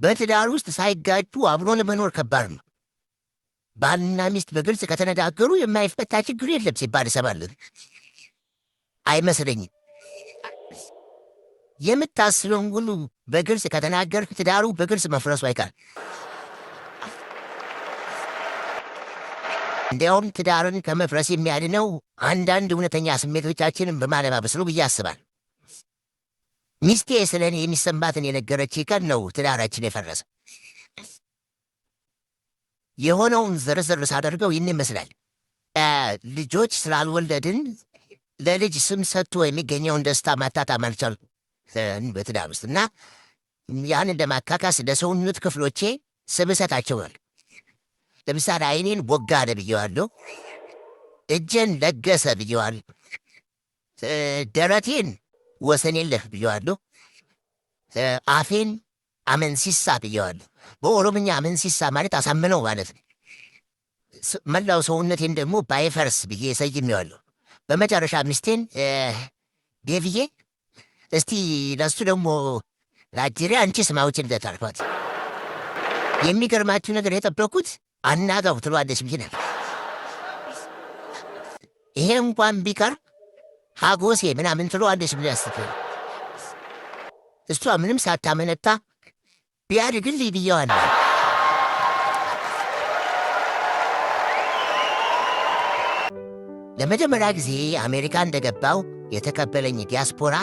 በትዳር ውስጥ ሳይጋጩ አብሮ ለመኖር ከባድ ነው። ባልና ሚስት በግልጽ ከተነጋገሩ የማይፈታ ችግር የለም ሲባል እሰማለሁ። አይመስለኝም። የምታስበውን ሁሉ በግልጽ ከተናገርክ ትዳሩ በግልጽ መፍረሱ አይቀርም። እንዲያውም ትዳርን ከመፍረስ የሚያድነው አንዳንድ እውነተኛ ስሜቶቻችንን በማለባበስ ነው ብዬ አስባለሁ። ሚስቴ ስለ እኔ የሚሰማትን የነገረች ቀን ነው ትዳራችን የፈረሰ። የሆነውን ዝርዝር ሳደርገው ይህን ይመስላል። ልጆች ስላልወለድን ለልጅ ስም ሰጥቶ የሚገኘውን ደስታ ማጣጣም አልቻልኩም በትዳር ውስጥ እና ያን እንደማካካስ ለሰውነት ክፍሎቼ ስም እሰጣቸዋለሁ። ለምሳሌ ዓይኔን ቦጋለ ብዬዋለሁ፣ እጄን ለገሰ ብዬዋለሁ፣ ደረቴን ወሰን የለህ ብዬዋለሁ፣ አፌን አመንሲሳ ብዬዋለሁ። በኦሮምኛ አመንሲሳ ማለት አሳምነው ማለት ነው። መላው ሰውነቴን ደግሞ ባይፈርስ ብዬ ሰይሜዋለሁ። በመጨረሻ ሚስቴን ዴቪዬ፣ እስቲ ለሱ ደግሞ ለአጅሬ አንቺ ስም አውጪለት አልኳት። የሚገርማችሁ ነገር የጠበኩት አናጋው ትሏለች ብዬ ነበር። ይሄ እንኳን ቢቀር ሀጎሴ ምናምን ትሏለች ብዬ አስቤ እሷ ምንም ሳታመነታ ቢያድግልኝ ብዬዋለሁ። ለመጀመሪያ ጊዜ አሜሪካ እንደገባው የተቀበለኝ ዲያስፖራ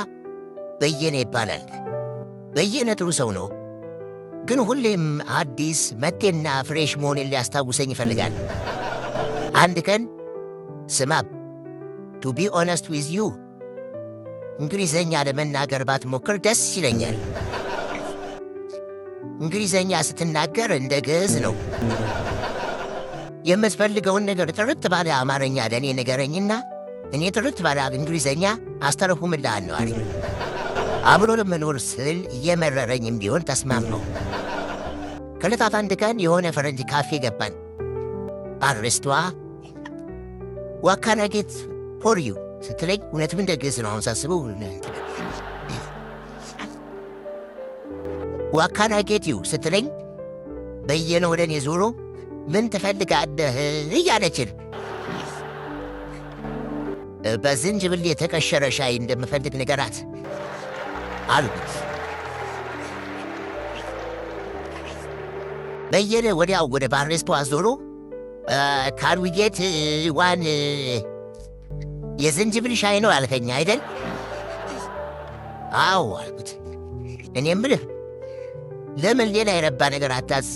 በየነ ይባላል። በየነ ጥሩ ሰው ነው፣ ግን ሁሌም አዲስ መጤና ፍሬሽ መሆኔን ሊያስታውሰኝ ይፈልጋል። አንድ ቀን ስማ፣ ቱ ቢ ኦነስት ዊዝ ዩ እንግሊዘኛ ለመናገር ባትሞክር ደስ ይለኛል። እንግሊዘኛ ስትናገር እንደ ግዕዝ ነው። የምትፈልገውን ነገር ጥርት ባለ አማርኛ ለእኔ ንገረኝና እኔ ጥርት ባለ እንግሊዘኛ አስተረጉምልሃለሁ አለኝ። አብሮ ለመኖር ስል እየመረረኝም ቢሆን ተስማማሁ። ከዕለታት አንድ ቀን የሆነ ፈረንጅ ካፌ ገባን። ባሪስቷ ዋት ካን አይ ጌት ፎር ዩ ስትለኝ እውነትም እንደ ግዕዝ ነው። አሁን ሳስበው ዋት ካን አይ ጌት ዩ ስትለኝ በየነ ወደ እኔ ዞሮ ምን ትፈልጋለህ እያለችን በዝንጅብል የተቀሸረ ሻይ እንደምፈልግ ንገራት አልኩት። በየነ ወዲያው ወደ ባሪስቷ ዞሮ ካን ዊ ጌት ዋን የዝንጅብል ሻይ ነው አልከኝ አይደል? አዎ አልኩት። እኔ የምልህ ለምን ሌላ የረባ ነገር አታዝ